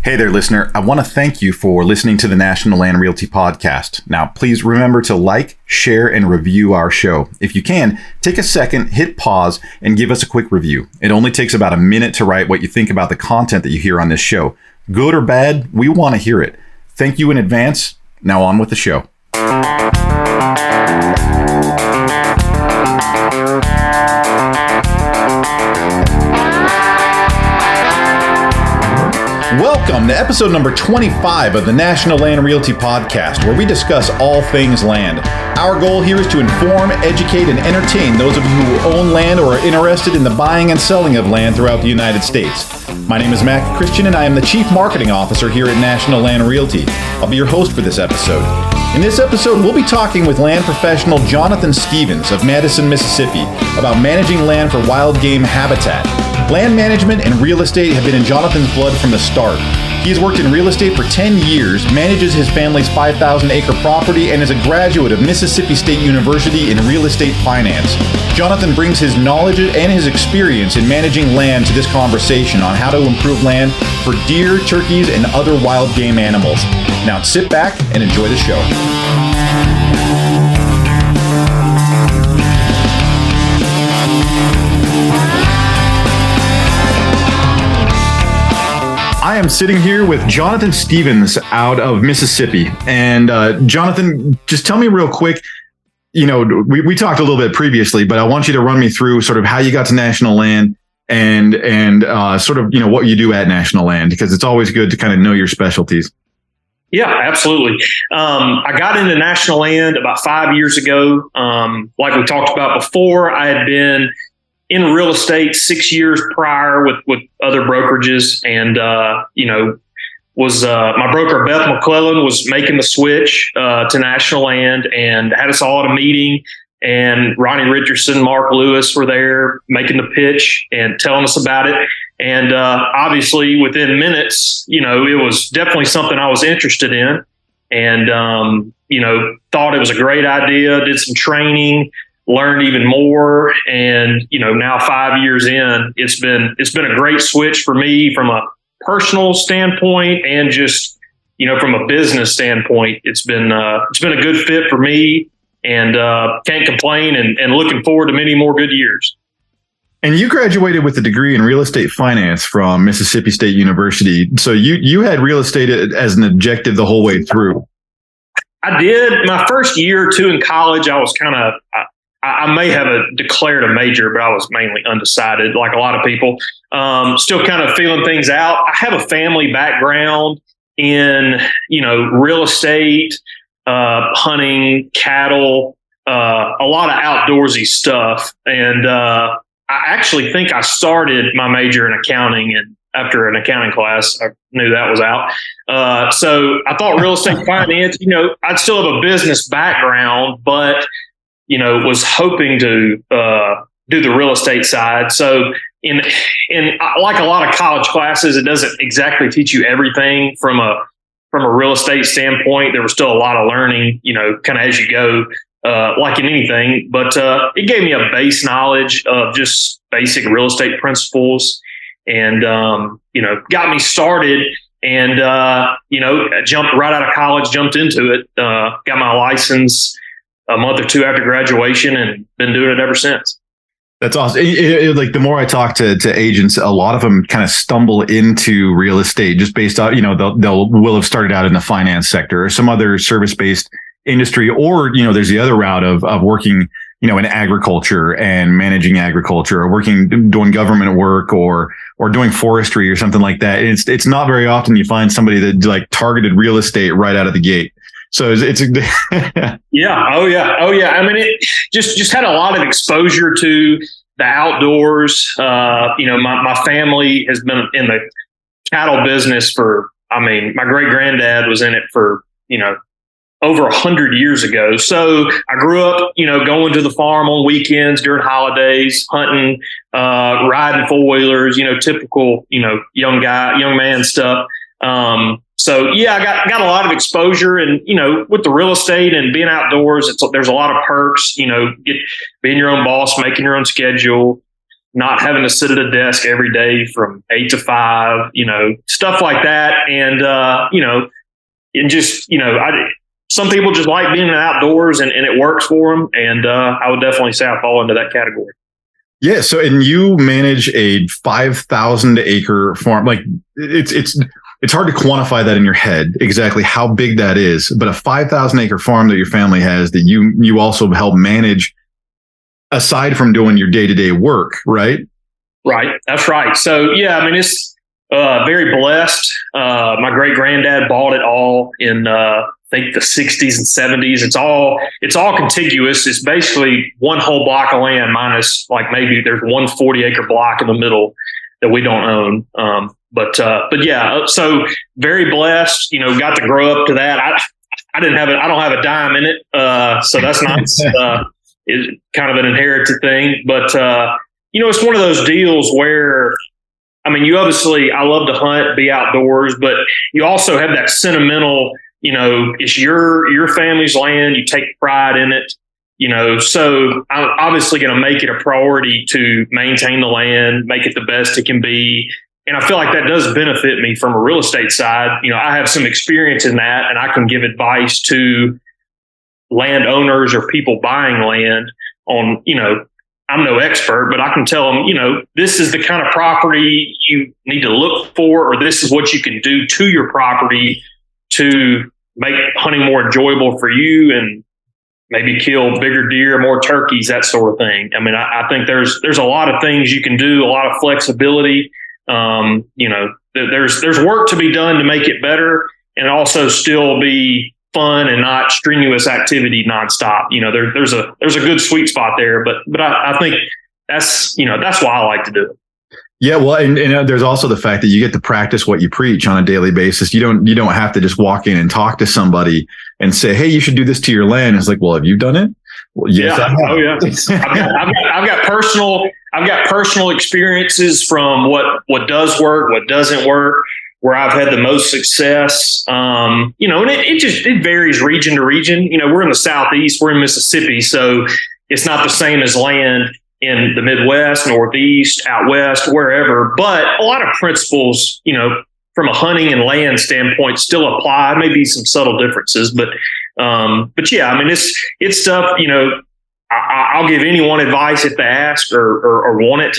Hey there, listener. I want to thank you for listening to the National Land Realty Podcast. Now, please remember to like, share, and review our show. If you can, take a second, hit pause, and give us a quick review. It only takes about a minute to write what you think about the content that you hear on this show. Good or bad, we want to hear it. Thank you in advance. Now on with the show. Welcome to episode number 25 of the National Land Realty Podcast, where we discuss all things land. Our goal here is to inform, educate, and entertain those of you who own land or are interested in the buying and selling of land throughout the United States. My name is Mac Christian, and I am the Chief Marketing Officer here at National Land Realty. I'll be your host for this episode. In this episode, we'll be talking with land professional Jonathan Stevens of Madison, Mississippi, about managing land for wild game habitat. Land management and real estate have been in Jonathan's blood from the start. He has worked in real estate for 10 years, manages his family's 5,000-acre property, and is a graduate of Mississippi State University in real estate finance. Jonathan brings his knowledge and his experience in managing land to this conversation on how to improve land for deer, turkeys, and other wild game animals. Now sit back and enjoy the show. I am sitting here with Jonathan Stevens out of Mississippi. And Jonathan, just tell me real quick, you know, we talked a little bit previously, but I want you to run me through sort of how you got to National Land and sort of, you know, what you do at National Land, because it's always good to kind of know your specialties. Yeah, absolutely. I got into National Land about 5 years ago. Like we talked about before, I had been in real estate 6 years prior with other brokerages, and was my broker Beth McClellan was making the switch to National Land, and had us all at a meeting. And Ronnie Richardson, Mark Lewis were there making the pitch and telling us about it. And obviously, within minutes, you know, it was definitely something I was interested in, and thought it was a great idea. Did some training, learned even more, and now 5 years in, it's been a great switch for me from a personal standpoint, and just from a business standpoint. It's been a good fit for me, and can't complain, and looking forward to many more good years. And you graduated with a degree in real estate finance from Mississippi State University. So you had real estate as an objective the whole way through. I did. My first year or two in college, I was I may have declared a major, but I was mainly undecided, like a lot of people. Still kind of feeling things out. I have a family background in, real estate, hunting, cattle, a lot of outdoorsy stuff. And I actually think I started my major in accounting, and after an accounting class, I knew that was out. So I thought real estate finance, I'd still have a business background, but was hoping to do the real estate side. So in like a lot of college classes, it doesn't exactly teach you everything from a real estate standpoint. There was still a lot of learning, kind of as you go, like in anything. But it gave me a base knowledge of just basic real estate principles, and got me started. And I jumped right out of college, jumped into it, got my license a month or two after graduation, and been doing it ever since. That's awesome. Like the more I talk to agents, a lot of them kind of stumble into real estate just based on, will have started out in the finance sector or some other service-based industry, or, there's the other route of working, in agriculture and managing agriculture, or doing government work, or doing forestry or something like that. It's not very often you find somebody that like targeted real estate right out of the gate. So it's yeah. Oh yeah. I mean, it just had a lot of exposure to the outdoors. My family has been in the cattle business my great granddad was in it for, over 100 years ago. So I grew up, going to the farm on weekends during holidays, hunting, riding four-wheelers, typical, young man stuff. So yeah, I got a lot of exposure, and with the real estate and being outdoors, there's a lot of perks. Being your own boss, making your own schedule, not having to sit at a desk every day from 8 to 5, stuff like that. And, and just, some people just like being outdoors and it works for them. And I would definitely say I fall into that category. Yeah. So, and you manage a 5,000 acre farm. Like it's hard to quantify that in your head exactly how big that is, but a 5,000 acre farm that your family has that you also help manage aside from doing your day-to-day work, right? Right. That's right. So, yeah, I mean, it's very blessed. My great granddad bought it all in, I think the 60s and 70s. It's all contiguous. It's basically one whole block of land minus like maybe there's one 40-acre block in the middle that we don't own. But yeah, so very blessed, got to grow up to that. I don't have a dime in it. So that's nice. It's kind of an inherited thing, but, it's one of those deals where, I mean, I love to hunt, be outdoors, but you also have that sentimental, it's your family's land. You take pride in it, so I'm obviously going to make it a priority to maintain the land, make it the best it can be. And I feel like that does benefit me from a real estate side. I have some experience in that, and I can give advice to landowners or people buying land on, I'm no expert, but I can tell them, this is the kind of property you need to look for, or this is what you can do to your property to make hunting more enjoyable for you and maybe kill bigger deer, more turkeys, that sort of thing. I mean, I think there's a lot of things you can do, a lot of flexibility. There's work to be done to make it better and also still be fun and not strenuous activity nonstop. There's a good sweet spot there, but I think that's why I like to do it. Yeah. Well, and there's also the fact that you get to practice what you preach on a daily basis. You don't have to just walk in and talk to somebody and say, hey, you should do this to your land. It's like, well, have you done it? Well, yes, yeah. I have. Oh yeah. I've got personal experiences from what does work, what doesn't work, where I've had the most success. And it varies region to region. We're in the Southeast, we're in Mississippi, so it's not the same as land in the Midwest, Northeast, out West, wherever. But a lot of principles, from a hunting and land standpoint still apply. Maybe some subtle differences, but yeah, I mean, it's stuff, I'll give anyone advice if they ask or want it.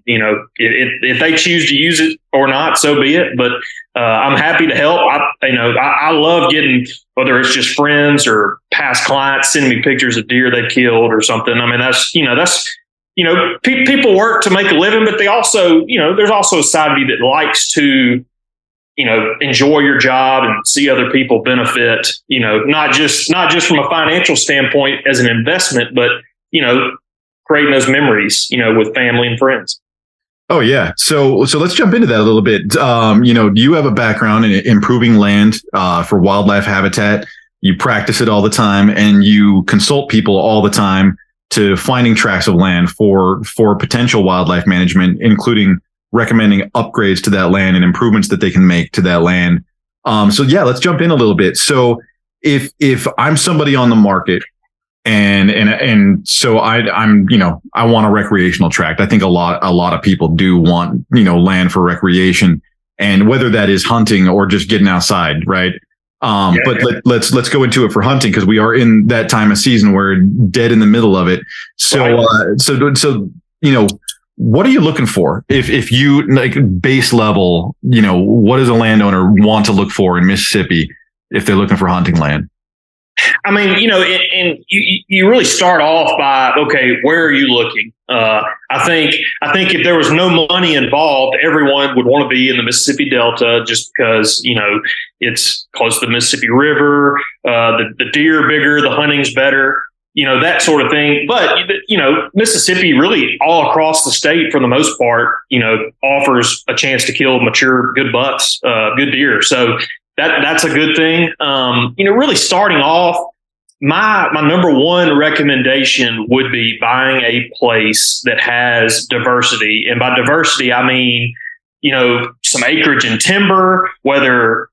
If they choose to use it or not, so be it. But I'm happy to help. I love getting, whether it's just friends or past clients sending me pictures of deer they killed or something. I mean, that's people work to make a living, but they also, there's also a side of you that likes to, enjoy your job and see other people benefit, not just from a financial standpoint as an investment, but, creating those memories, with family and friends. Oh yeah. So let's jump into that a little bit. You have a background in improving land, for wildlife habitat. You practice it all the time and you consult people all the time to finding tracts of land for potential wildlife management, including recommending upgrades to that land and improvements that they can make to that land. So yeah, let's jump in a little bit. So if I'm somebody on the market and so I'm I want a recreational tract. I think a lot of people do want, land for recreation, and whether that is hunting or just getting outside, right? But let's go into it for hunting, because we are in that time of season where we're dead in the middle of it. So, right. What are you looking for? If you like base level, what does a landowner want to look for in Mississippi if they're looking for hunting land? I mean, and you really start off by, okay, where are you looking? I think if there was no money involved, everyone would want to be in the Mississippi Delta just because, it's close to the Mississippi River, the deer are bigger, the hunting's better, that sort of thing. But, Mississippi really all across the state, for the most part, offers a chance to kill mature, good bucks, good deer. So that's a good thing. Really starting off, my number one recommendation would be buying a place that has diversity. And by diversity, I mean, some acreage and timber, whether,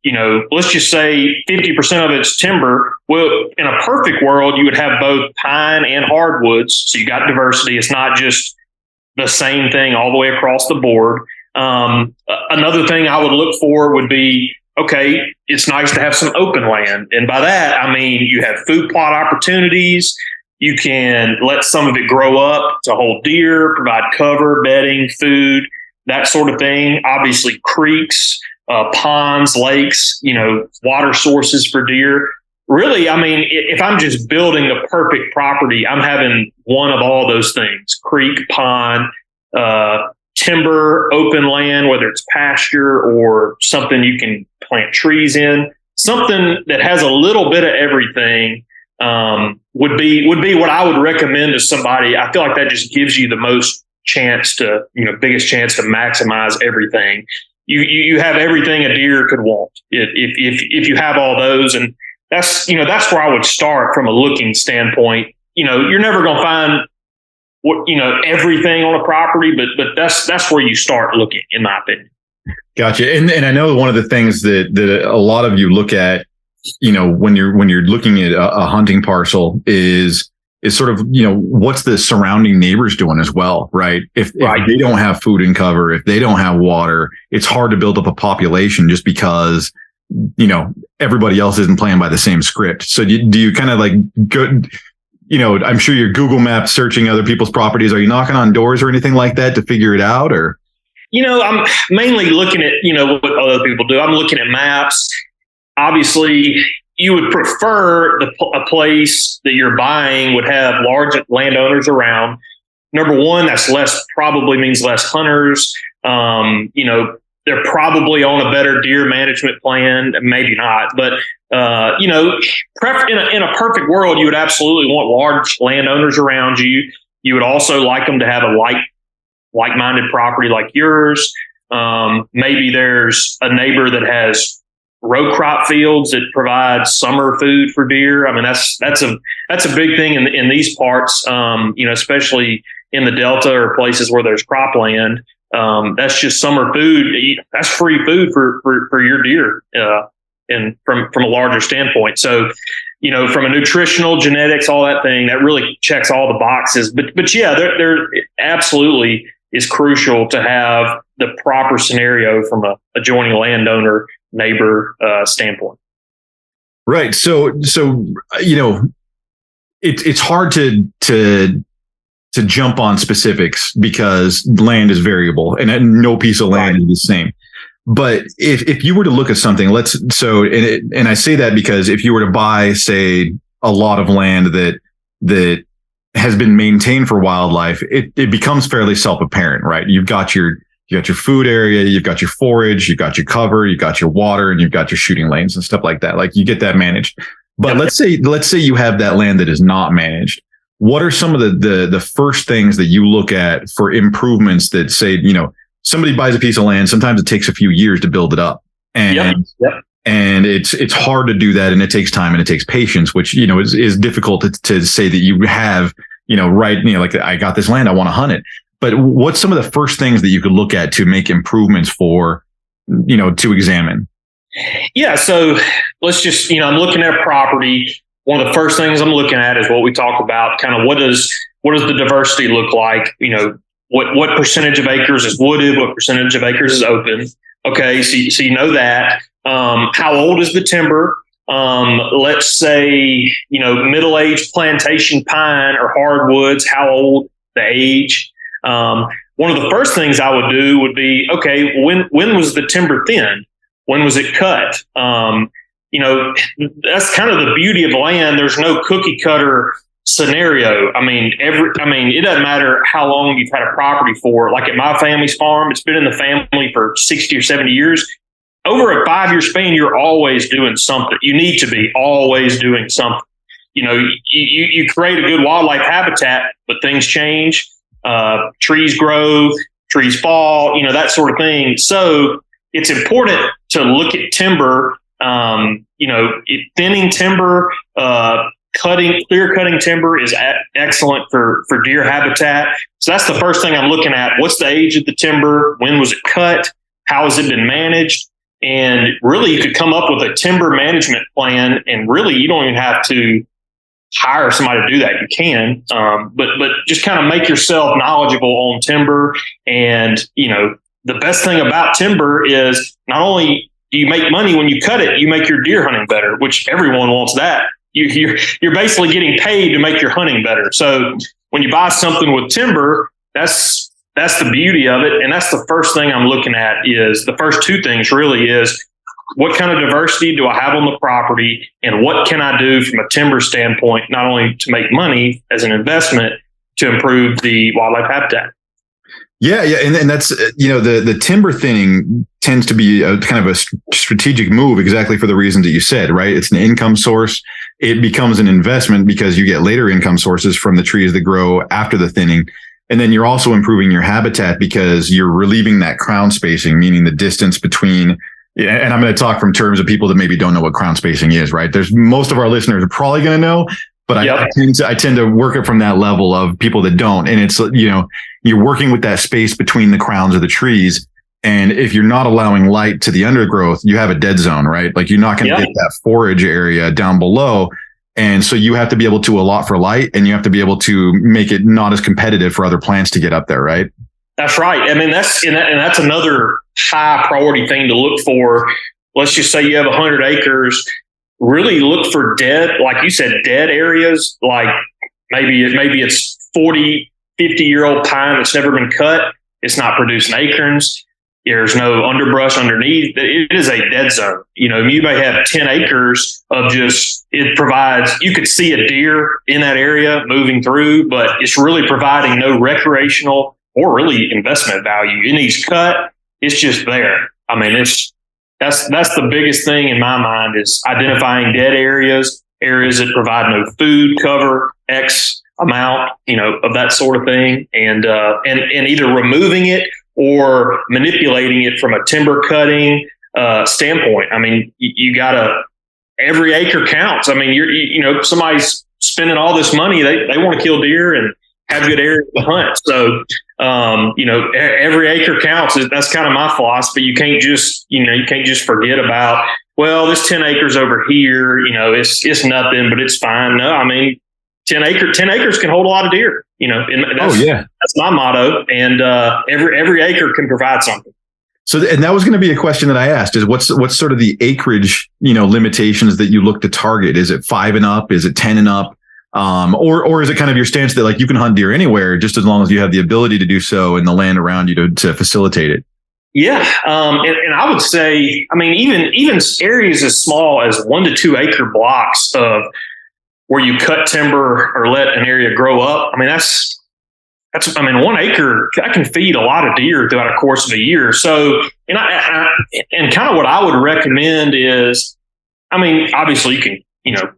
let's just say 50% of it's timber. Well, in a perfect world, you would have both pine and hardwoods. So you got diversity. It's not just, the same thing all the way across the board. Another thing I would look for would be, okay, it's nice to have some open land. And by that, I mean, you have food plot opportunities. You can let some of it grow up to hold deer, provide cover, bedding, food, that sort of thing. Obviously, creeks, ponds, lakes, water sources for deer. Really, I mean, if I'm just building the perfect property, I'm having one of all those things: creek, pond, timber, open land, whether it's pasture or something you can plant trees in. Something that has a little bit of everything would be what I would recommend to somebody. I feel like that just gives you the most chance to, biggest chance to maximize everything. You have everything a deer could want if you have all those. And that's where I would start from a looking standpoint. You're never going to find everything on a property, but that's where you start looking, in my opinion. Gotcha. And I know one of the things that a lot of you look at, when you're looking at a hunting parcel is sort of, what's the surrounding neighbors doing as well, right? If they don't have food and cover, if they don't have water, it's hard to build up a population just because, everybody else isn't playing by the same script. So do you kind of like go, I'm sure you're Google Maps searching other people's properties. Are you knocking on doors or anything like that to figure it out? Or, I'm mainly looking at, what other people do. I'm looking at maps. Obviously, you would prefer a place that you're buying would have large landowners around. Number one, that's probably means less hunters. They're probably on a better deer management plan, maybe not, but in a perfect world, you would absolutely want large landowners around you. You would also like them to have a like-minded property like yours. Maybe there's a neighbor that has row crop fields that provide summer food for deer. I mean, that's a big thing in these parts. Especially in the Delta or places where there's cropland. That's just summer food. That's free food for your deer, and from a larger standpoint. So, from a nutritional, genetics, all that thing, that really checks all the boxes. But yeah, there absolutely is crucial to have the proper scenario from a adjoining landowner neighbor standpoint. Right. So it's hard to jump on specifics because land is variable and no piece of land is the same. But if you were to look at something, and I say that because if you were to buy, say, a lot of land that has been maintained for wildlife, it becomes fairly self-apparent, right? You've got your food area, you've got your forage, you've got your cover, you've got your water, and you've got your shooting lanes and stuff like that. Like, you get that managed. But let's say you have that land that is not managed. What are some of the first things that you look at for improvements that say, somebody buys a piece of land, sometimes it takes a few years to build it up. And and it's hard to do that, and it takes time and it takes patience, which, is difficult to say that you have, like, I got this land, I want to hunt it. But what's some of the first things that you could look at to make improvements for, to examine? Yeah. So let's just, I'm looking at a property. One of the first things I'm looking at is what we talk about, kind of what does the diversity look like? What percentage of acres is wooded? What percentage of acres is open? Okay. So you know that. How old is the timber? Let's say, middle-aged plantation pine or hardwoods, how old, the age. One of the first things I would do would be, okay, when was the timber thin? When was it cut? That's kind of the beauty of land. There's no cookie cutter scenario. I mean, it doesn't matter how long you've had a property for. Like at my family's farm, it's been in the family for 60 or 70 years. Over a 5-year span, you're always doing something. You need to be always doing something. You create a good wildlife habitat, but things change. Trees grow, trees fall, that sort of thing. So it's important to look at timber, thinning timber, clear cutting timber is excellent for deer habitat. So that's the first thing I'm looking at. What's the age of the timber? When was it cut? How has it been managed? And really, you could come up with a timber management plan, and really, you don't even have to hire somebody to do that, you can. But just kind of make yourself knowledgeable on timber. And, the best thing about timber is not only do you make money when you cut it, you make your deer hunting better, which everyone wants that. You're basically getting paid to make your hunting better. So when you buy something with timber, that's the beauty of it. And that's the first thing I'm looking at. Is the first two things really is, what kind of diversity do I have on the property, and what can I do from a timber standpoint, not only to make money as an investment, to improve the wildlife habitat. Yeah. And that's, the timber thinning tends to be a kind of a strategic move, exactly for the reasons that you said, right? It's an income source. It becomes an investment because you get later income sources from the trees that grow after the thinning. And then you're also improving your habitat because you're relieving that crown spacing, meaning the distance between, and I'm going to talk from terms of people that maybe don't know what crown spacing is, right? Most of our listeners are probably going to know, but I tend to work it from that level of people that don't. And it's, you're working with that space between the crowns of the trees. And if you're not allowing light to the undergrowth, you have a dead zone, right? Like, you're not going to get that forage area down below. And so you have to be able to allot for light, and you have to be able to make it not as competitive for other plants to get up there, right? That's right. I mean, that's another high priority thing to look for. Let's just say you have 100 acres. Really look for dead, like you said, dead areas. Like maybe it's 40, 50-year-old pine that's never been cut. It's not producing acorns. There's no underbrush underneath. It is a dead zone. You may have 10 acres of it provides, you could see a deer in that area moving through, but it's really providing no recreational or really investment value. It needs cut. It's just there. I mean, that's the biggest thing in my mind, is identifying dead areas that provide no food cover, X amount, of that sort of thing. And either removing it or manipulating it from a timber cutting standpoint. I mean, you gotta, every acre counts. I mean, somebody's spending all this money. They want to kill deer and have good areas to hunt. So, every acre counts. That's kind of my philosophy. You can't just forget about, well, this 10 acres over here, it's nothing, but it's fine. No, I mean, 10 acres can hold a lot of deer, that's my motto. And, every acre can provide something. So, and that was going to be a question that I asked, is what's sort of the acreage, limitations that you look to target? Is it 5 and up? Is it 10 and up? Or is it kind of your stance that, like, you can hunt deer anywhere just as long as you have the ability to do so and the land around you to facilitate it? Yeah. And I would say, I mean, even areas as small as 1 to 2 acre blocks of where you cut timber or let an area grow up. I mean, that's 1 acre, that can feed a lot of deer throughout the course of a year. So, and kind of what I would recommend is, I mean, obviously you can,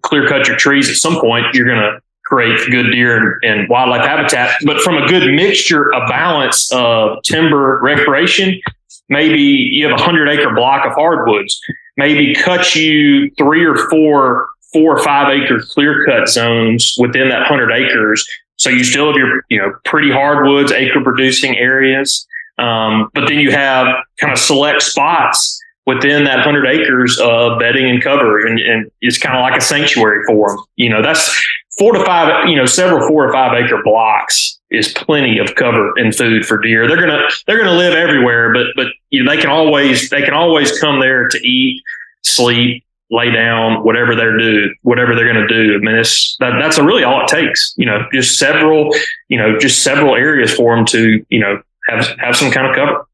clear cut your trees at some point. You're going to create good deer and wildlife habitat, but from a good mixture, a balance of timber recreation, maybe you have a 100-acre block of hardwoods, maybe cut you 3 or 4 or 5 acre clear cut zones within that 100 acres. So you still have your, pretty hardwoods, acre producing areas. But then you have kind of select spots within that 100 acres of bedding and cover. And it's kind of like a sanctuary for them. That's 4 to 5, several 4 or 5 acre blocks is plenty of cover and food for deer. They're going to live everywhere, but they can always come there to eat, sleep, lay down, whatever they're going to do. I mean, that's really all it takes, just several areas for them to, have some kind of cover.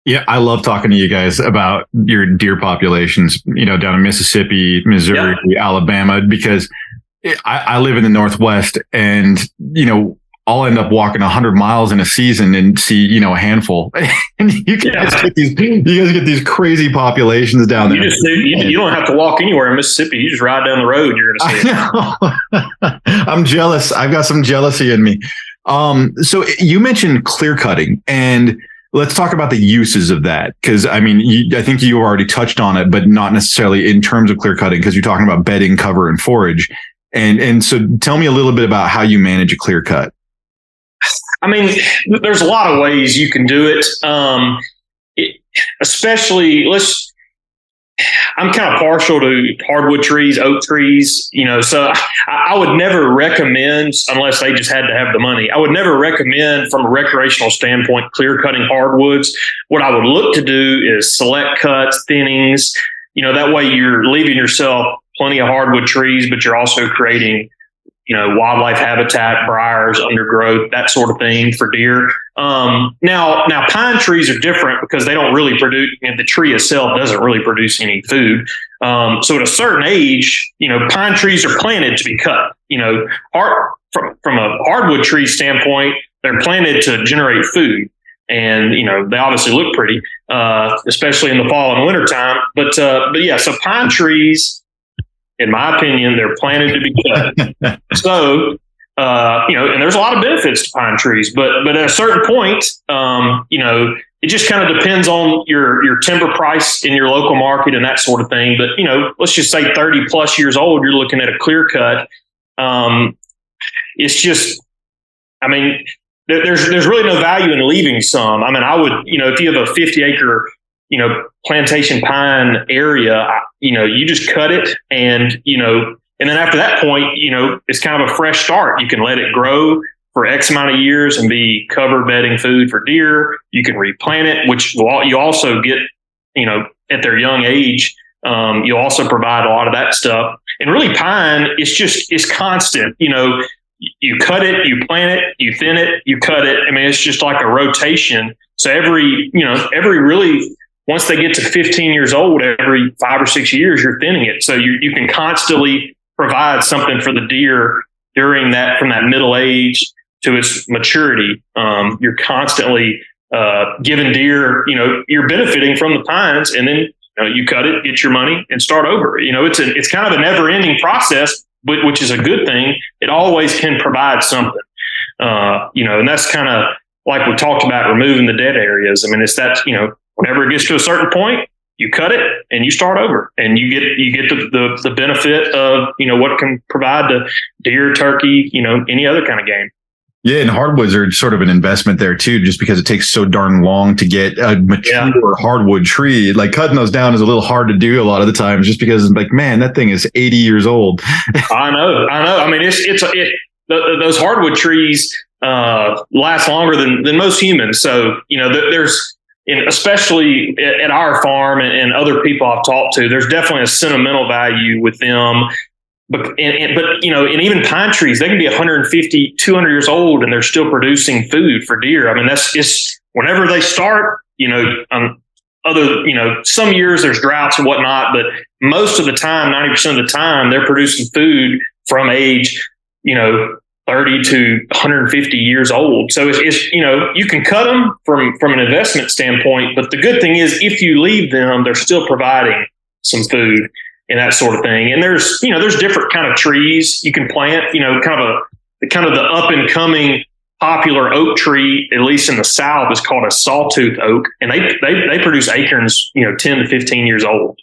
Yeah, I love talking to you guys about your deer populations, down in Mississippi, Missouri, Alabama, because I live in the Northwest, and, I'll end up walking 100 miles in a season and see, a handful. And you guys get these crazy populations down there. You don't have to walk anywhere in Mississippi. You just ride down the road. You're going to see it. I'm jealous. I've got some jealousy in me. So you mentioned clear cutting, and let's talk about the uses of that. Cause I mean, I think you already touched on it, but not necessarily in terms of clear cutting, because you're talking about bedding, cover, and forage. And so tell me a little bit about how you manage a clear cut. I mean, there's a lot of ways you can do it. Especially I'm kind of partial to hardwood trees, oak trees, so I would never recommend, unless they just had to have the money, I would never recommend from a recreational standpoint, clear cutting hardwoods. What I would look to do is select cuts, thinnings, that way you're leaving yourself plenty of hardwood trees, but you're also creating wildlife habitat, briars, undergrowth, that sort of thing for deer. Now pine trees are different because they don't really produce, the tree itself doesn't really produce any food. So at a certain age, pine trees are planted to be cut. From a hardwood tree standpoint, they're planted to generate food. And, they obviously look pretty, especially in the fall and winter time. But yeah, so pine trees, in my opinion, they're planted to be cut. So, and there's a lot of benefits to pine trees, but at a certain point, it just kind of depends on your timber price in your local market and that sort of thing. But, let's just say 30 plus years old, you're looking at a clear cut. It's just, there's really no value in leaving some. I would, if you have a 50-acre plantation pine area, you just cut it and then after that point, it's kind of a fresh start. You can let it grow for X amount of years and be cover bedding food for deer. You can replant it, which you also get, at their young age. You also provide a lot of that stuff. And really pine, it's constant, you cut it, you plant it, you thin it, you cut it. It's just like a rotation. So every really, once they get to 15 years old, every 5 or 6 years, you're thinning it. So you can constantly provide something for the deer during that, from that middle age to its maturity. You're constantly giving deer, you're benefiting from the pines, and then you cut it, get your money, and start over. It's kind of a never ending process, which is a good thing. It always can provide something, and that's kind of like we talked about removing the dead areas. It's that, whenever it gets to a certain point, you cut it and you start over, and you get the benefit of, what it can provide to deer, turkey, any other kind of game. Yeah, and hardwoods are sort of an investment there too, just because it takes so darn long to get a mature hardwood tree. Like cutting those down is a little hard to do a lot of the times, just because it's like, man, that thing is 80 years old. I know. Those hardwood trees last longer than most humans. So there's, especially at our farm and other people I've talked to, there's definitely a sentimental value with them. But even pine trees, they can be 150, 200 years old and they're still producing food for deer. That's just whenever they start, some years there's droughts and whatnot, but most of the time, 90% of the time, they're producing food from age, 30 to 150 years old. So it's you can cut them from an investment standpoint, but the good thing is if you leave them, they're still providing some food and that sort of thing. And there's different kind of trees you can plant, kind of the up and coming popular oak tree, at least in the South, is called a sawtooth oak. And they produce acorns, 10 to 15 years old.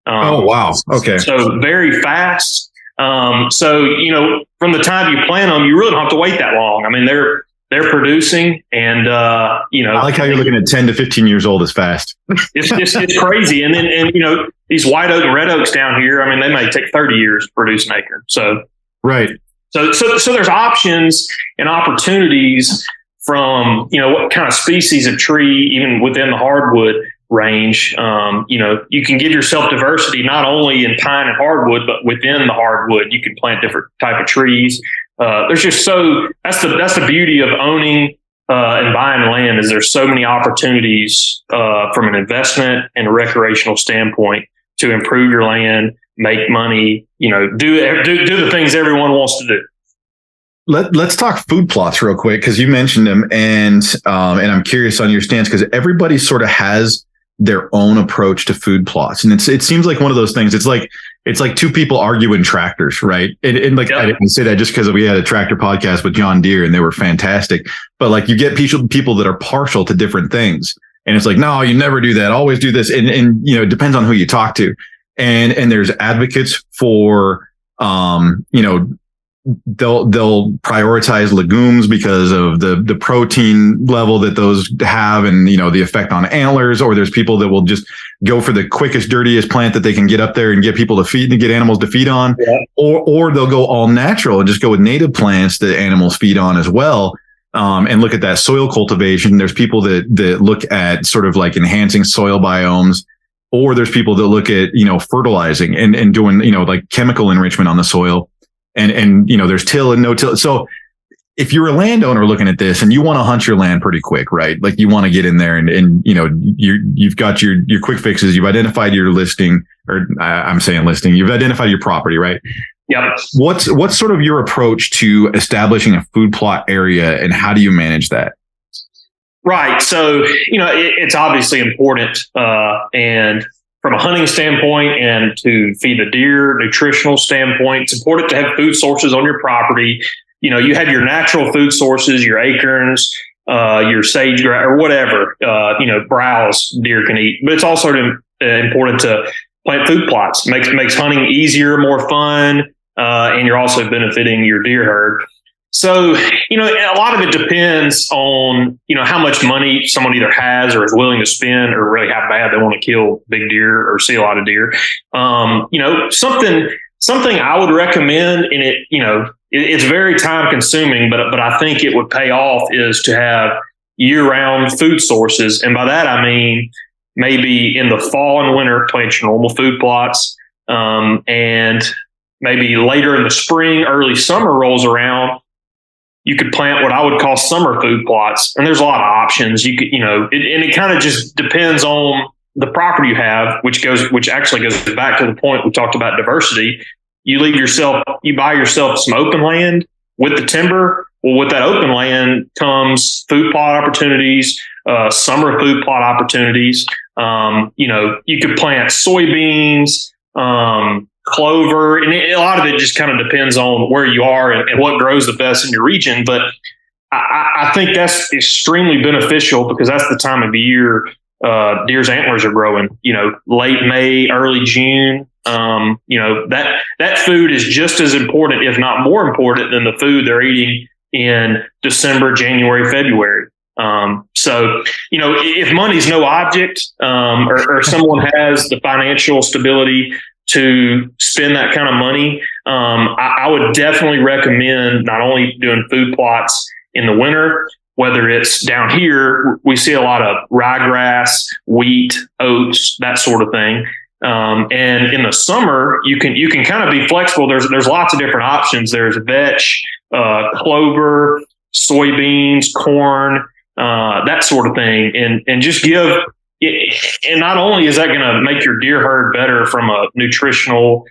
Oh, wow. Okay. So very fast. So, from the time you plant them, you really don't have to wait that long. They're producing, and I like how you're looking at 10 to 15 years old as fast. It's crazy. And then these white oak and red oaks down here, they may take 30 years to produce an acre. So, right. So there's options and opportunities from, what kind of species of tree, even within the hardwood range. You can give yourself diversity, not only in pine and hardwood, but within the hardwood, you can plant different type of trees. There's just that's the beauty of owning and buying land, is there's so many opportunities from an investment and a recreational standpoint to improve your land, make money, do the things everyone wants to do. Let's talk food plots real quick, because you mentioned them, and I'm curious on your stance, because everybody sort of has their own approach to food plots, and it seems like one of those things. It's like two people arguing tractors, right? And I didn't say that just because we had a tractor podcast with John Deere and they were fantastic, but like you get people that are partial to different things, and it's like, no, you never do that. Always do this, and it depends on who you talk to, and there's advocates for they'll prioritize legumes because of the protein level that those have, and the effect on antlers. Or there's people that will just go for the quickest, dirtiest plant that they can get up there and get people to feed, and get animals to feed on. Yeah. Or they'll go all natural and just go with native plants that animals feed on as well. And look at that soil cultivation. There's people that look at sort of like enhancing soil biomes, or there's people that look at fertilizing and doing like chemical enrichment on the soil. And there's till and no till. So if you're a landowner looking at this and you want to hunt your land pretty quick, right? Like you want to get in there and you've got your quick fixes. You've identified your listing, or I'm saying listing. You've identified your property, right? Yep. What's sort of your approach to establishing a food plot area, and how do you manage that? Right. So, it's obviously important, and from a hunting standpoint and to feed the deer, nutritional standpoint, it's important to have food sources on your property. You have your natural food sources, your acorns, your sage grass, or whatever, browse deer can eat. But it's also important to plant food plots. Makes hunting easier, more fun, and you're also benefiting your deer herd. So, a lot of it depends on, how much money someone either has or is willing to spend, or really how bad they want to kill big deer or see a lot of deer. Something I would recommend, and it's very time consuming, but I think it would pay off, is to have year round food sources. And by that, I mean, maybe in the fall and winter, plant your normal food plots. And maybe later in the spring, early summer rolls around, you could plant what I would call summer food plots. And there's a lot of options. You could, and it kind of just depends on the property you have, which actually goes back to the point we talked about diversity. You buy yourself some open land with the timber. Well, with that open land comes food plot opportunities, summer food plot opportunities. You could plant soybeans, clover, and a lot of it just kind of depends on where you are and what grows the best in your region. But I think that's extremely beneficial, because that's the time of the year deer's antlers are growing. Late May, early June. That food is just as important, if not more important, than the food they're eating in December, January, February. So if money's no object, or someone has the financial stability to spend that kind of money, I would definitely recommend not only doing food plots in the winter, whether it's down here, we see a lot of ryegrass, wheat, oats, that sort of thing. And in the summer, you can kind of be flexible. There's lots of different options. There's vetch, clover, soybeans, corn, that sort of thing. And just give. And not only is that going to make your deer herd better from a nutritional,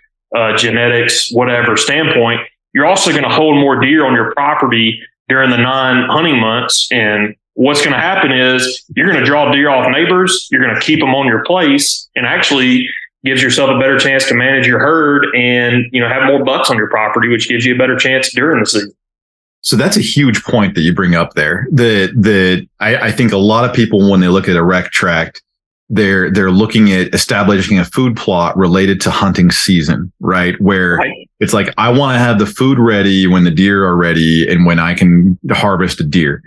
genetics, whatever standpoint, you're also going to hold more deer on your property during the non-hunting months. And what's going to happen is you're going to draw deer off neighbors. You're going to keep them on your place, and actually gives yourself a better chance to manage your herd and, have more bucks on your property, which gives you a better chance during the season. So that's a huge point that you bring up there. I think a lot of people, when they look at a rec tract, they're looking at establishing a food plot related to hunting season, right? Where it's like, I want to have the food ready when the deer are ready and when I can harvest a deer.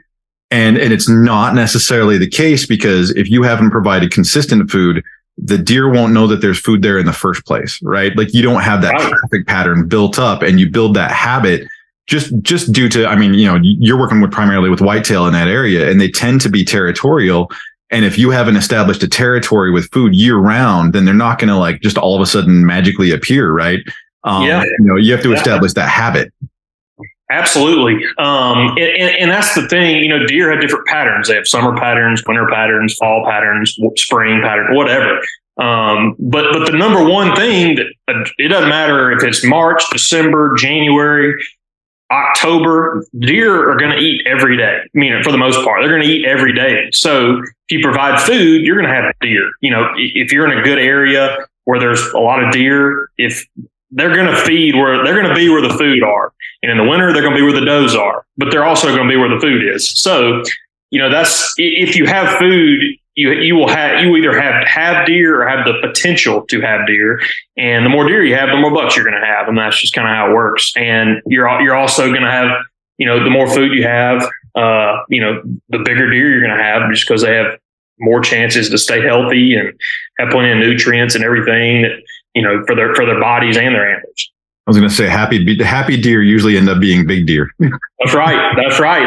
And it's not necessarily the case, because if you haven't provided consistent food, the deer won't know that there's food there in the first place, right? Like, you don't have that traffic pattern built up, and you build that habit just due to, you're working primarily with whitetail in that area, and they tend to be territorial. And if you haven't established a territory with food year round, then they're not going to just all of a sudden magically appear, right? You have to establish that habit. Absolutely. And that's the thing, deer have different patterns. They have summer patterns, winter patterns, fall patterns, spring pattern, whatever. But the number one thing that it doesn't matter if it's March, December, January, October, deer are going to eat every day. For the most part, they're going to eat every day. So if you provide food, you're going to have deer. If you're in a good area where there's a lot of deer, if they're going to feed they're going to be where the food are. And in the winter, they're going to be where the does are, but they're also going to be where the food is. So, that's, if you have food, you either have deer or have the potential to have deer, and the more deer you have, the more bucks you're going to have, and that's just kind of how it works. And you're also going to have, the more food you have, the bigger deer you're going to have, just because they have more chances to stay healthy and have plenty of nutrients and everything that, for their bodies and their antlers. I was going to say happy deer usually end up being big deer. That's right. That's right.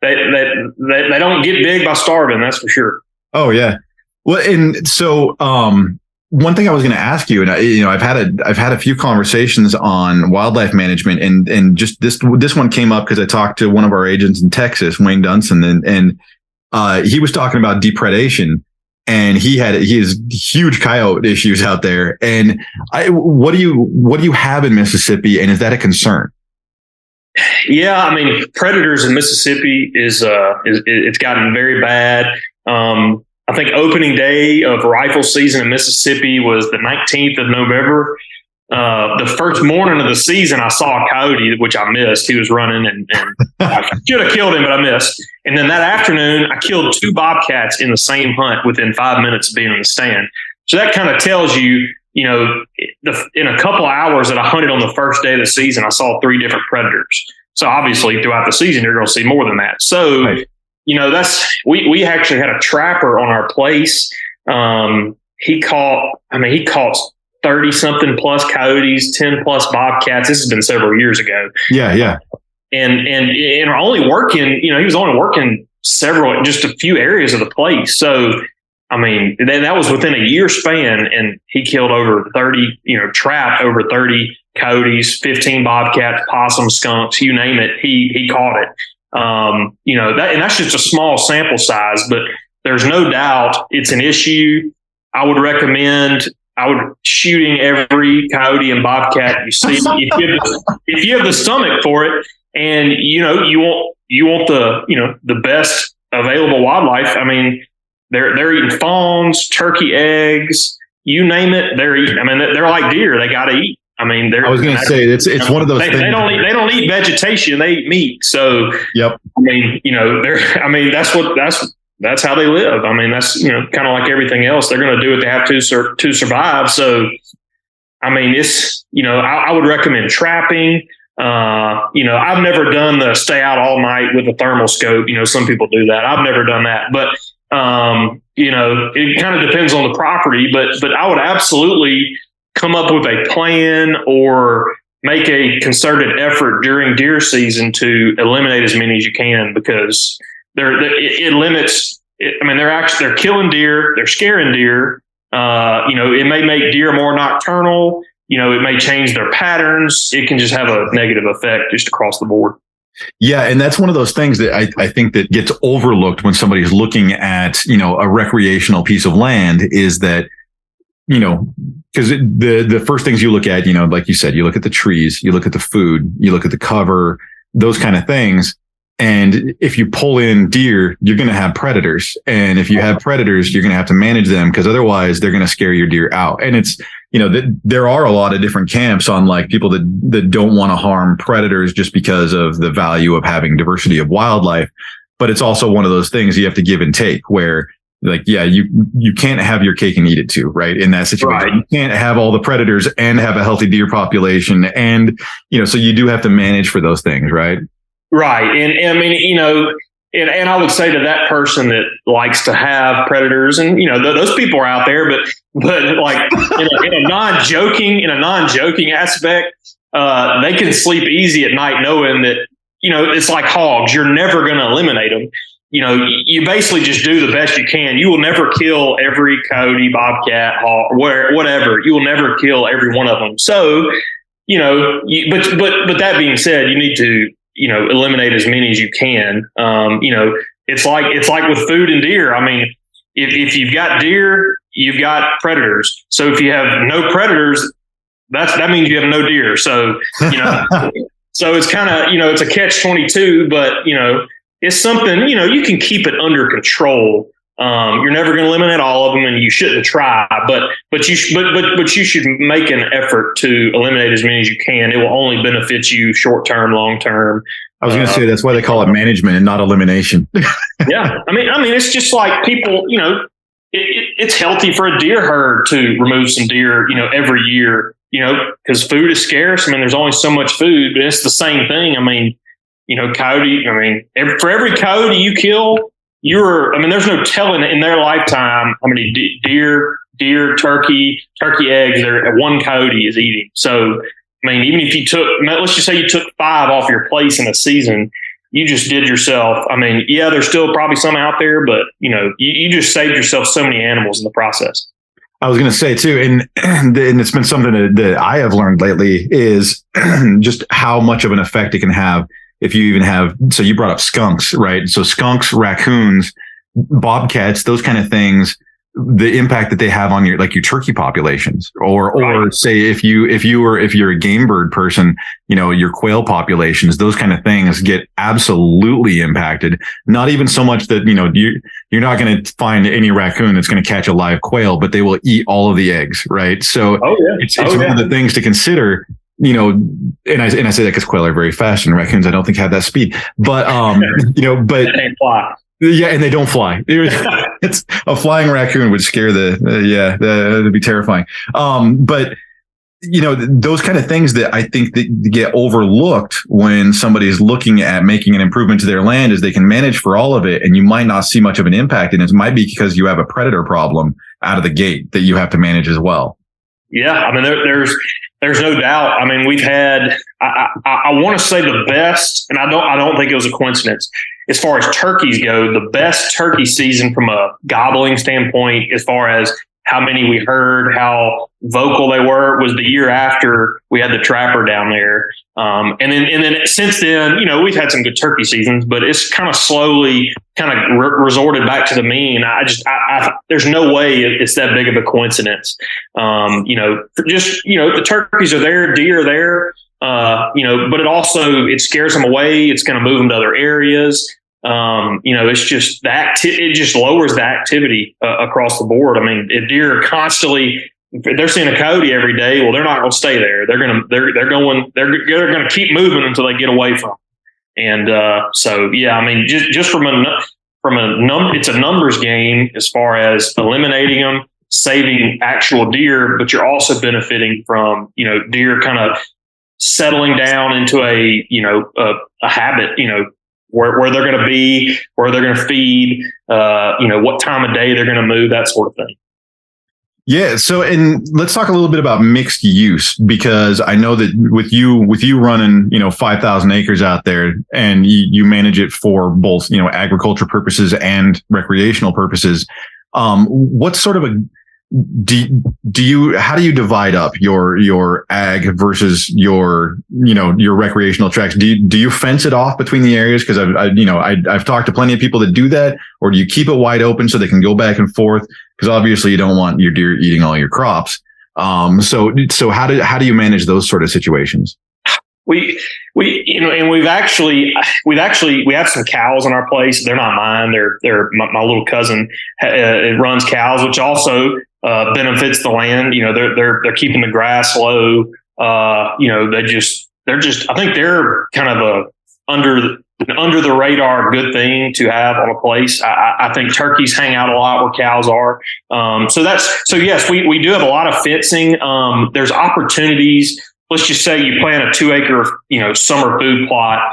They don't get big by starving. That's for sure. Oh yeah. Well, and so one thing I was going to ask you, and I've had a few conversations on wildlife management, and just this one came up because I talked to one of our agents in Texas, Wayne Dunson, and he was talking about depredation. And he has huge coyote issues out there. And what do you have in Mississippi? And is that a concern? Yeah, I mean, predators in Mississippi is it's gotten very bad. I think opening day of rifle season in Mississippi was the 19th of November. The first morning of the season, I saw a coyote, which I missed. He was running, and I should have killed him, but I missed. And then that afternoon, I killed 2 bobcats in the same hunt within 5 minutes of being in the stand. So that kind of tells you, in a couple of hours that I hunted on the first day of the season, I saw 3 different predators. So obviously, throughout the season, you're going to see more than that. So, right. We actually had a trapper on our place. He caught 30 something plus coyotes, 10 plus bobcats. This has been several years ago. Yeah. And only working, he was only working just a few areas of the place. So, I mean, that was within a year span, and he killed over 30, trapped over 30 coyotes, 15 bobcats, possums, skunks, you name it. He caught it. And that's just a small sample size, but there's no doubt it's an issue. I would recommend shooting every coyote and bobcat you see. If you have the stomach for it, and you want the best available wildlife. I mean, they're eating fawns, turkey eggs, you name it. They're eating. I mean, they're like deer. They got to eat. I mean, I was going to say it's one of those things. They don't eat vegetation. They eat meat. So yep. I mean, that's how they live. I mean, that's, kind of like everything else. They're going to do what they have to survive. So, I mean, it's, I would recommend trapping. I've never done the stay out all night with a thermal scope. Some people do that. I've never done that, but, it kind of depends on the property, but I would absolutely come up with a plan or make a concerted effort during deer season to eliminate as many as you can, because it limits. They're killing deer. They're scaring deer. It may make deer more nocturnal. It may change their patterns. It can just have a negative effect just across the board. Yeah. And that's one of those things that I think that gets overlooked when somebody's looking at, a recreational piece of land, is that, because the first things you look at, like you said, you look at the trees, you look at the food, you look at the cover, those kind of things. And if you pull in deer, you're going to have predators. And if you have predators, you're going to have to manage them, because otherwise they're going to scare your deer out. And it's, there are a lot of different camps on like people that don't want to harm predators just because of the value of having diversity of wildlife. But it's also one of those things you have to give and take, where like, yeah, you can't have your cake and eat it too, right? In that situation, right. You can't have all the predators and have a healthy deer population. And, so you do have to manage for those things, right? Right. And I mean, and I would say to that person that likes to have predators, and, those people are out there, but like in a non-joking aspect, they can sleep easy at night knowing that, it's like hogs. You're never going to eliminate them. You basically just do the best you can. You will never kill every coyote, bobcat, hawk, whatever. You will never kill every one of them. So, but that being said, you need to, eliminate as many as you can. It's like with food and deer. I mean, if you've got deer, you've got predators. So if you have no predators, that means you have no deer. So, so it's kind of, it's a catch-22, but, it's something, you can keep it under control. You're never going to eliminate all of them, and you shouldn't try, but you should make an effort to eliminate as many as you can. It will only benefit you short-term, long-term. I was going to say that's why they call it management and not elimination. Yeah. I mean, it's just like people, it's healthy for a deer herd to remove some deer, every year, because food is scarce. I mean, there's only so much food, but it's the same thing. I mean, coyote, for every coyote you kill, there's no telling in their lifetime how many deer, turkey eggs one coyote is eating. So, even if let's just say you took 5 off your place in a season, you just did yourself. There's still probably some out there, but you just saved yourself so many animals in the process. I was going to say too, and it's been something that I have learned lately is just how much of an effect it can have if you even have. So you brought up skunks, right? So skunks, raccoons, bobcats, those kind of things. The impact that they have on your turkey populations, or right. Say if you're a game bird person, your quail populations, those kind of things get absolutely impacted. Not even so much that you're not going to find any raccoon that's going to catch a live quail, but they will eat all of the eggs, right? So it's one of the things to consider. And I say that because quail are very fast, and raccoons I don't think have that speed, but but they can't fly. Yeah, and they don't fly. It's a flying raccoon would scare that'd be terrifying. But those kind of things that I think that get overlooked when somebody's looking at making an improvement to their land is they can manage for all of it, and you might not see much of an impact. And it might be because you have a predator problem out of the gate that you have to manage as well. Yeah, there's no doubt. We've had, I want to say the best, and I don't think it was a coincidence. As far as turkeys go, the best turkey season from a gobbling standpoint, as far as how many we heard, how vocal they were, was the year after we had the trapper down there. And then since then, we've had some good turkey seasons, but it's kind of slowly resorted back to the mean. There's no way it's that big of a coincidence. The turkeys are there, deer are there, but it scares them away. It's going to move them to other areas. It's just it just lowers the activity across the board. If deer are constantly, if they're seeing a coyote every day, well, they're not going to stay there. They're going to keep moving until they get away from them. And just from a number, it's a numbers game as far as eliminating them, saving actual deer, but you're also benefiting from deer kind of settling down into a habit, where they're going to be, where they're going to feed, what time of day they're going to move, that sort of thing. Yeah. So, and let's talk a little bit about mixed use, because I know that with you running, 5,000 acres out there, and you manage it for both, agriculture purposes and recreational purposes. What sort of how do you divide up your ag versus your recreational tracts? Do you fence it off between the areas? Because I've talked to plenty of people that do that, or do you keep it wide open so they can go back and forth? Because obviously you don't want your deer eating all your crops. So how do you manage those sort of situations? We have some cows on our place. They're not mine. They're my little cousin. It runs cows, which also benefits the land. They're keeping the grass low. I think they're kind of a under the radar good thing to have on a place. I think turkeys hang out a lot where cows are. So yes, we do have a lot of fencing. There's opportunities. Let's just say you plant a 2-acre, summer food plot,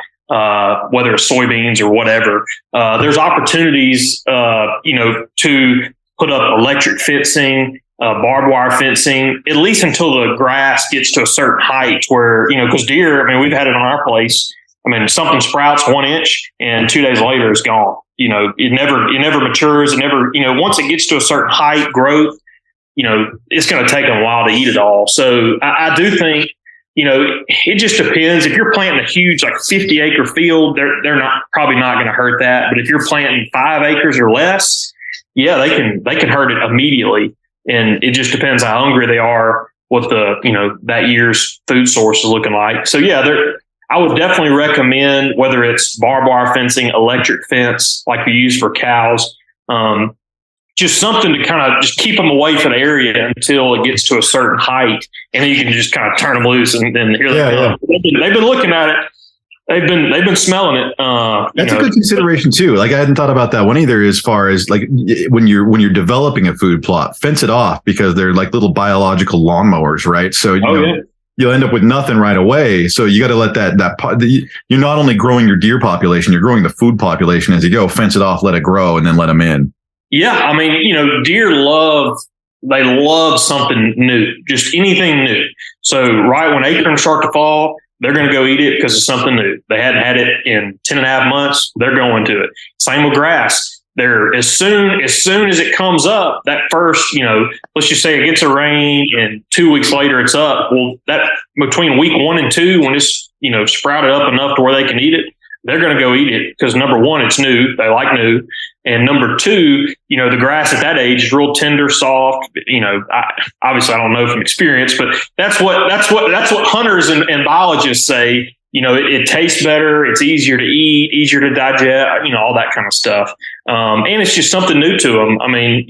whether it's soybeans or whatever. There's opportunities, to put up electric fencing, barbed wire fencing, at least until the grass gets to a certain height where, because deer, we've had it on our place. Something sprouts 1 inch and 2 days later it's gone. It never matures. It never, once it gets to a certain height growth, it's going to take them a while to eat it all. So I do think, it just depends. If you're planting a huge, 50-acre field, they're probably not going to hurt that. But if you're planting 5 acres or less, yeah, they can hurt it immediately. And it just depends how hungry they are, what that year's food source is looking like. So yeah, I would definitely recommend, whether it's barbed wire fencing, electric fence, like we use for cows, just something to kind of just keep them away from the area until it gets to a certain height, and then you can just kind of turn them loose, and then here they come. They've been looking at it. they've been smelling it. That's a good consideration too. Like I hadn't thought about that one either. As far as like when you're developing a food plot, fence it off because they're like little biological lawnmowers, right? So you'll end up with nothing right away. So you got to let you're not only growing your deer population, you're growing the food population as you go. Fence it off, let it grow, and then let them in. Yeah, I mean, deer love something new, just anything new. So right when acorns start to fall, they're going to go eat it because it's something new. They hadn't had it in 10 and a half months. They're going to it. Same with grass. They're as soon as it comes up, that first, let's just say it gets a rain and 2 weeks later it's up. Well, that between week 1 and 2, when it's, sprouted up enough to where they can eat it, they're going to go eat it because number one, it's new. They like new. And number two, the grass at that age is real tender, soft. Obviously I don't know from experience, but that's what hunters and biologists say. It tastes better. It's easier to eat, easier to digest, all that kind of stuff. And it's just something new to them. I mean,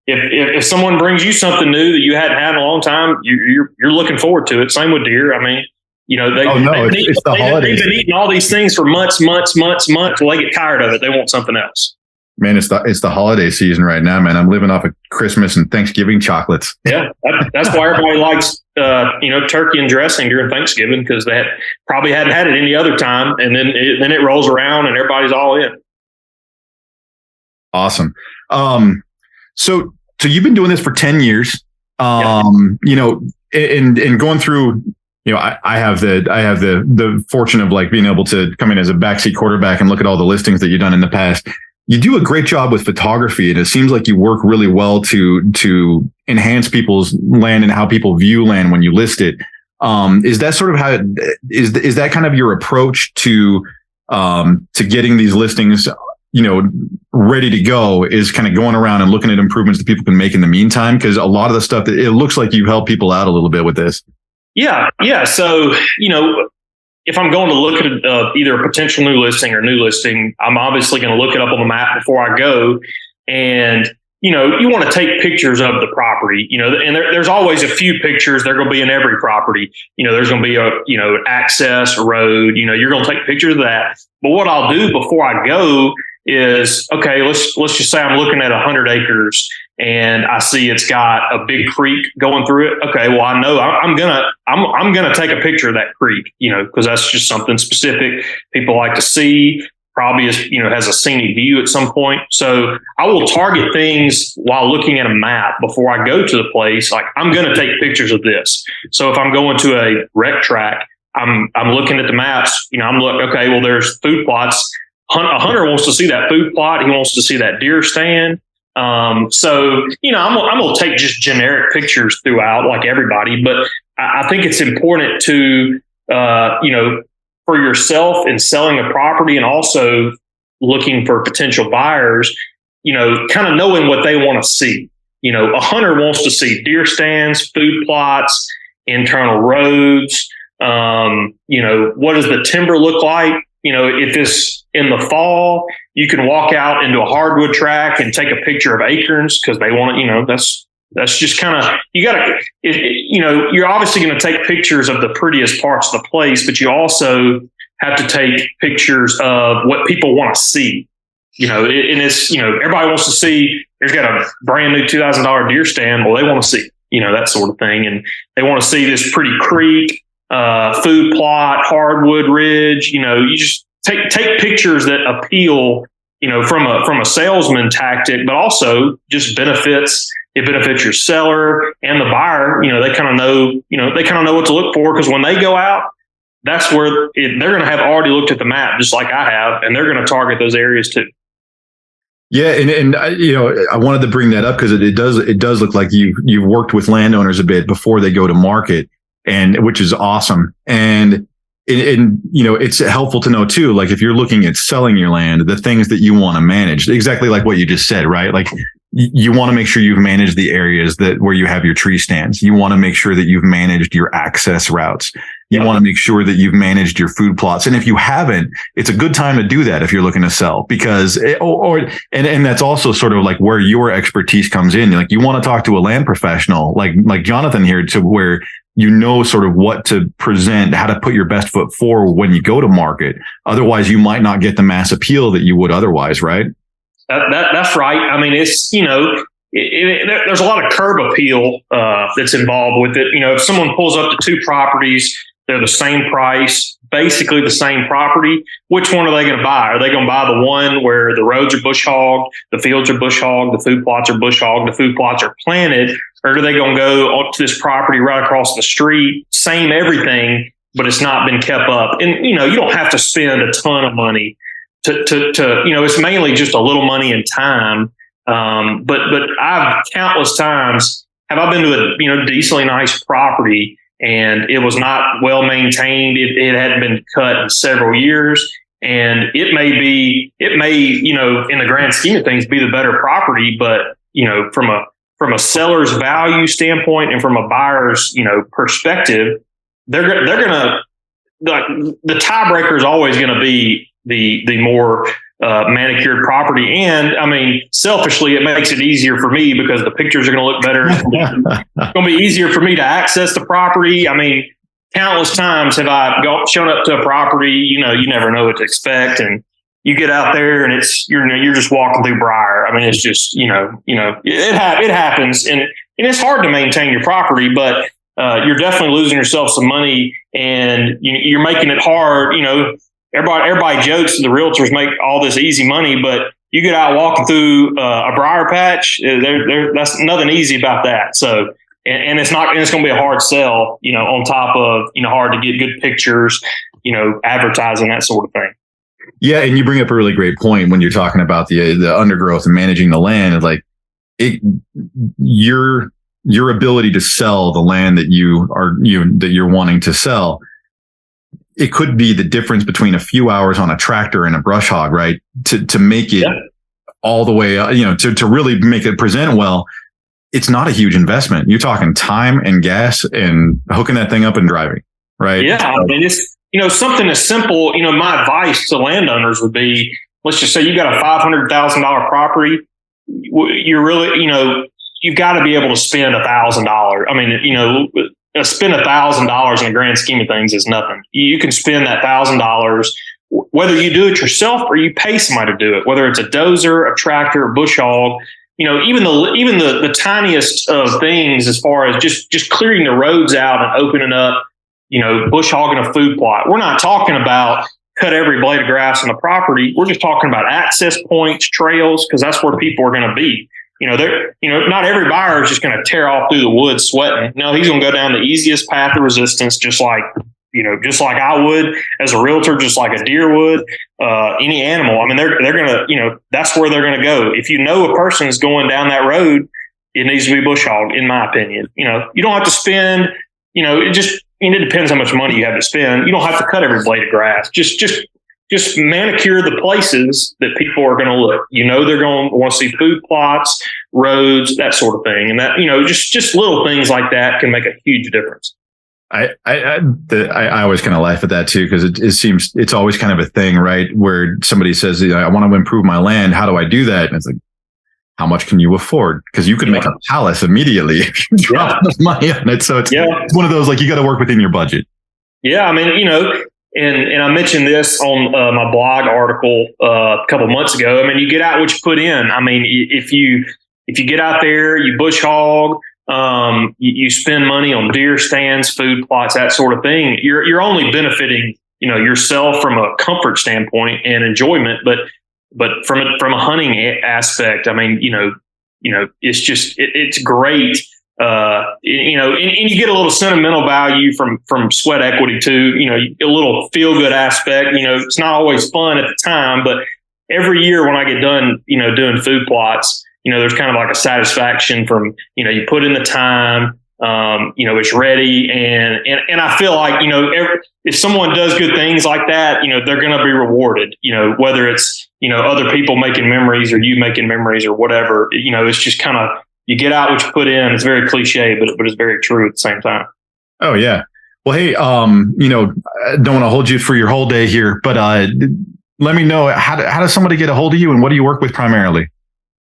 if someone brings you something new that you hadn't had in a long time, you're looking forward to it. Same with deer. I mean, it's the holidays. They've been eating all these things for months till they get tired of it. They want something else. Man, it's the holiday season right now, man. I'm living off of Christmas and Thanksgiving chocolates. Yeah, that's why everybody likes turkey and dressing during Thanksgiving, because they probably hadn't had it any other time, and then it rolls around and everybody's all in. Awesome. So you've been doing this for 10 years. And going through. I have the fortune of like being able to come in as a backseat quarterback and look at all the listings that you've done in the past. You do a great job with photography, and it seems like you work really well to enhance people's land and how people view land when you list it. Is that sort of how is that kind of your approach to getting these listings, ready to go, is kind of going around and looking at improvements that people can make in the meantime? Because a lot of the stuff that it looks like you help people out a little bit with this. Yeah. So, if I'm going to look at either a potential new listing or new listing, I'm obviously going to look it up on the map before I go. And, you want to take pictures of the property, and there's always a few pictures. They're going to be in every property. There's going to be an access, a road, you're going to take pictures of that. But what I'll do before I go is, okay, let's just say I'm looking at 100 acres and I see it's got a big creek going through it. Okay, well, I know I'm gonna take a picture of that creek, because that's just something specific people like to see. Probably has a scenic view at some point. So I will target things while looking at a map before I go to the place. Like, I'm gonna take pictures of this. So if I'm going to a rec track, I'm looking at the maps. Okay, well, there's food plots. A hunter wants to see that food plot. He wants to see that deer stand. So, I'm going to take just generic pictures throughout like everybody, but I think it's important to, for yourself in selling a property and also looking for potential buyers, kind of knowing what they want to see. A hunter wants to see deer stands, food plots, internal roads. What does the timber look like? If it's in the fall, you can walk out into a hardwood track and take a picture of acorns because they want it. That's just kind of, you're obviously going to take pictures of the prettiest parts of the place, but you also have to take pictures of what people want to see. Everybody wants to see, there's got a brand new $2,000 deer stand. Well, they want to see, that sort of thing. And they want to see this pretty creek, food plot, hardwood ridge. You just take pictures that appeal, from a salesman tactic, but also just benefits your seller and the buyer. They kind of know what to look for, because when they go out, that's where they're going to have already looked at the map, just like I have, and they're going to target those areas too. Yeah, and I wanted to bring that up because it does look like you've worked with landowners a bit before they go to market, and which is awesome. And it's helpful to know too, like if you're looking at selling your land, the things that you want to manage, exactly like what you just said, right? Like you want to make sure you've managed the areas where you have your tree stands. You want to make sure that you've managed your access routes. You want to make sure that you've managed your food plots. And if you haven't, it's a good time to do that if you're looking to sell, because and that's also sort of like where your expertise comes in. Like you want to talk to a land professional like Jonathan here, to where you know sort of what to present, how to put your best foot forward when you go to market. Otherwise, you might not get the mass appeal that you would otherwise, right? That's right. I mean, it's, there's a lot of curb appeal that's involved with it. If someone pulls up to two properties, they're the same price, basically the same property. Which one are they going to buy? Are they going to buy the one where the roads are bush hogged, the fields are bush hogged, the food plots are bush hogged, the food plots are planted? Or are they going to go up to this property right across the street, same everything, but it's not been kept up? And, you don't have to spend a ton of money to it's mainly just a little money and time. But I've countless times have I been to a decently nice property and it was not well maintained. It hadn't been cut in several years, and it may in the grand scheme of things be the better property, but from a seller's value standpoint and from a buyer's perspective, they're gonna, the tiebreaker is always going to be the more manicured property. And I mean, selfishly, it makes it easier for me because the pictures are going to look better. It's going to be easier for me to access the property. I mean, countless times have I shown up to a property, you never know what to expect. And you get out there and you're just walking through briar. I mean, it's just, it happens, and it's hard to maintain your property, but you're definitely losing yourself some money, and you're making it hard. Everybody jokes the realtors make all this easy money, but you get out walking through a briar patch, that's nothing easy about that. So, and it's going to be a hard sell, on top of, hard to get good pictures, advertising, that sort of thing. Yeah. And you bring up a really great point when you're talking about the undergrowth and managing the land. Like your ability to sell the land that you're wanting to sell, it could be the difference between a few hours on a tractor and a brush hog, right? To make it all the way, to really make it present well. It's not a huge investment. You're talking time and gas and hooking that thing up and driving, right? Yeah. I mean, it's, something as simple, my advice to landowners would be, let's just say you got a $500,000 property. You're really, you've got to be able to spend $1,000. I mean, spend $1,000 in the grand scheme of things is nothing. You can spend that $1,000, whether you do it yourself or you pay somebody to do it, whether it's a dozer, a tractor, a bush hog, even the tiniest of things, as far as just clearing the roads out and opening up, bush hogging a food plot. We're not talking about cut every blade of grass on the property. We're just talking about access points, trails, because that's where people are going to be. Not every buyer is just going to tear off through the woods sweating. No, he's going to go down the easiest path of resistance, just like I would as a realtor, just like a deer would, any animal. I mean, they're going to, that's where they're going to go. If a person is going down that road, it needs to be bush hogged, in my opinion. You don't have to spend, it depends how much money you have to spend. You don't have to cut every blade of grass. Just manicure the places that people are going to look. They're going to want to see food plots, roads, that sort of thing. And that, just little things like that can make a huge difference. I always kind of laugh at that too, because it seems it's always kind of a thing, right? Where somebody says, I want to improve my land. How do I do that? And it's like, how much can you afford? Because you could make a palace immediately if you drop money on it. So it's one of those, like, you got to work within your budget. Yeah. I mean, and I mentioned this on my blog article a couple months ago. I mean, you get out what you put in. I mean, if you get out there, you bush hog, you spend money on deer stands, food plots, that sort of thing, you're only benefiting, yourself from a comfort standpoint and enjoyment, but from a hunting aspect, I mean, it's just, it's great. And you get a little sentimental value from sweat equity too, a little feel good aspect. It's not always fun at the time, but every year when I get done, doing food plots, there's kind of like a satisfaction from, you put in the time, it's ready. And I feel like, if someone does good things like that, they're going to be rewarded, whether it's, other people making memories or you making memories or whatever, it's just kind of, you get out what you put in. It's very cliche, but it's very true at the same time. Oh yeah. Well, hey, I don't want to hold you for your whole day here, but let me know, how does somebody get a hold of you, and what do you work with primarily?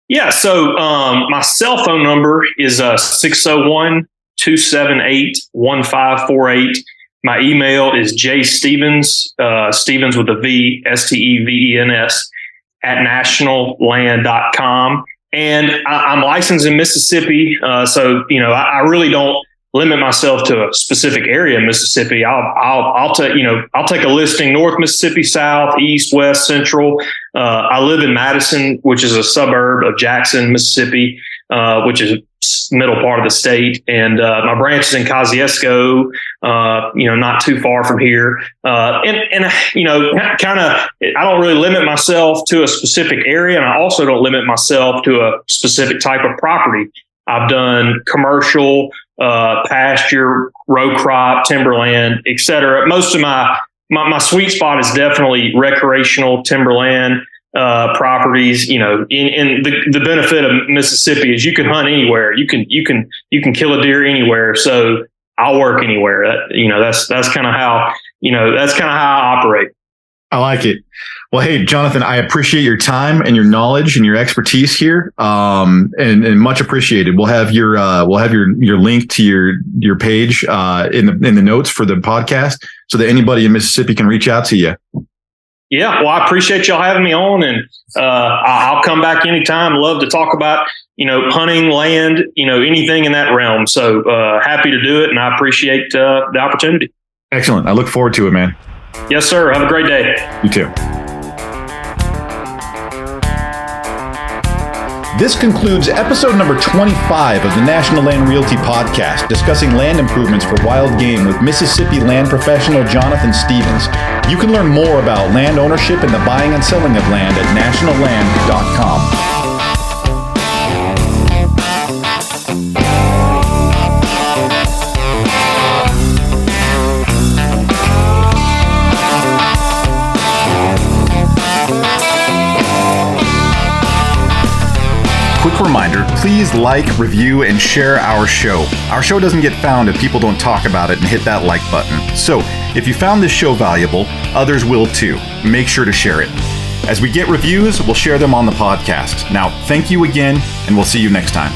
Yeah. So my cell phone number is 601-285-8255. 617-278-1548. My email is jstevens, Stevens with a V, Stevens, at nationalland.com. And I'm licensed in Mississippi. So, I really don't limit myself to a specific area in Mississippi. I'll take a listing: North Mississippi, South, East, West, Central. I live in Madison, which is a suburb of Jackson, Mississippi, which is middle part of the state. And my branch is in Kosciuszko, not too far from here. I don't really limit myself to a specific area, and I also don't limit myself to a specific type of property. I've done commercial, pasture, row crop, timberland, et cetera. Most of my sweet spot is definitely recreational timberland properties. In the benefit of Mississippi is you can hunt anywhere. You can kill a deer anywhere. So I'll work anywhere. That's kind of how I operate. I like it. Well, hey, Jonathan, I appreciate your time and your knowledge and your expertise here. And much appreciated. We'll have your link to your page in the notes for the podcast, so that anybody in Mississippi can reach out to you. Yeah, well, I appreciate y'all having me on, and I'll come back anytime. Love to talk about hunting, land, anything in that realm. So happy to do it, and I appreciate the opportunity. Excellent. I look forward to it, man. Yes, sir. Have a great day. You too. This concludes episode number 25 of the National Land Realty Podcast, discussing land improvements for wild game with Mississippi land professional Jonathan Stevens. You can learn more about land ownership and the buying and selling of land at nationalland.com. Quick reminder, please like, review, and share our show. Our show doesn't get found if people don't talk about it and hit that like button. So, if you found this show valuable, others will too. Make sure to share it. As we get reviews, we'll share them on the podcast. Now, thank you again, and we'll see you next time.